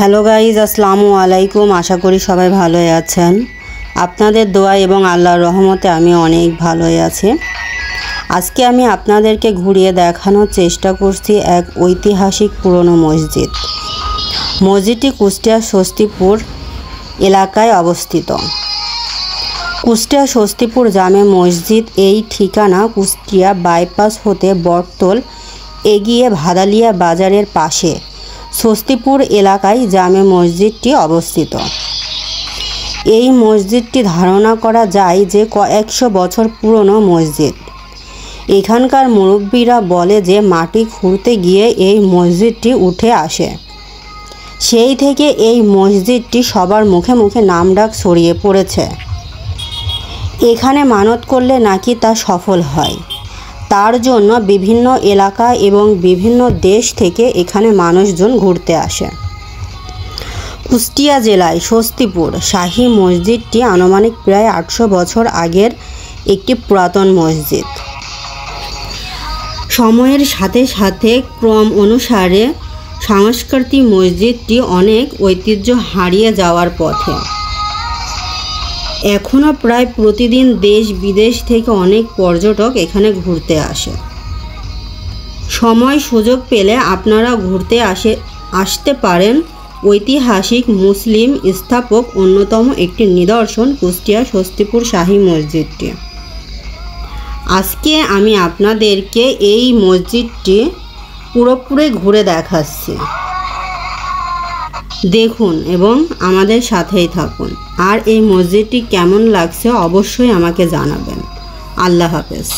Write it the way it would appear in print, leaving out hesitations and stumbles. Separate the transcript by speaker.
Speaker 1: Hello guys, আসসালামু আলাইকুম। আশা করি সবাই ভালোই আছেন। আপনাদের দোয়া এবং আল্লাহর রহমতে আমি অনেক ভালোই আছি। আজকে আমি আপনাদেরকে ঘুরিয়ে দেখানোর চেষ্টা করছি এক ঐতিহাসিক পুরনো মসজিদ। মসজিদটি কুষ্টিয়া স্বস্তিপুর এলাকায় অবস্থিত। কুষ্টিয়া স্বস্তিপুর জামে মসজিদ এই ঠিকানা কুষ্টিয়া বাইপাস হতে বটতল এগিয়ে ভাদালিয়া বাজারের পাশে স্বস্তিপুর এলাকায় জামে মসজিদটি অবস্থিত। এই মসজিদটি ধারণা করা যায় যে কয়েকশো বছর পুরনো মসজিদ। এখানকার মুরব্বীরা বলে যে মাটি খুঁড়তে গিয়ে এই মসজিদটি উঠে আসে। সেই থেকে এই মসজিদটি সবার মুখে মুখে নামডাক ছড়িয়ে পড়েছে। এখানে মানত করলে নাকি তা সফল হয়। তার জন্য বিভিন্ন এলাকা এবং বিভিন্ন দেশ থেকে এখানে মানুষজন ঘুরতে আসে। কুষ্টিয়া জেলায় স্বস্তিপুর শাহী মসজিদটি আনুমানিক প্রায় 800 বছর আগের একটি পুরাতন মসজিদ। সময়ের সাথে সাথে ক্রম অনুসারে সাংস্কৃতিক মসজিদটি অনেক ঐতিহ্য হারিয়ে যাওয়ার পথে। এখনও প্রায় প্রতিদিন দেশ বিদেশ থেকে অনেক পর্যটক এখানে ঘুরতে আসে। সময় সুযোগ পেলে আপনারা ঘুরতে আসতে পারেন। ঐতিহাসিক মুসলিম স্থাপক অন্যতম একটি নিদর্শন কুষ্টিয়া স্বস্তিপুর শাহী মসজিদটি। আজকে আমি আপনাদেরকে এই মসজিদটি পুরোপুরি ঘুরে দেখাচ্ছি। দেখুন এবং আমাদের সাথেই থাকুন। আর এই মসজিদটি কেমন লাগছে অবশ্যই আমাকে জানাবেন। আল্লাহ হাফেজ।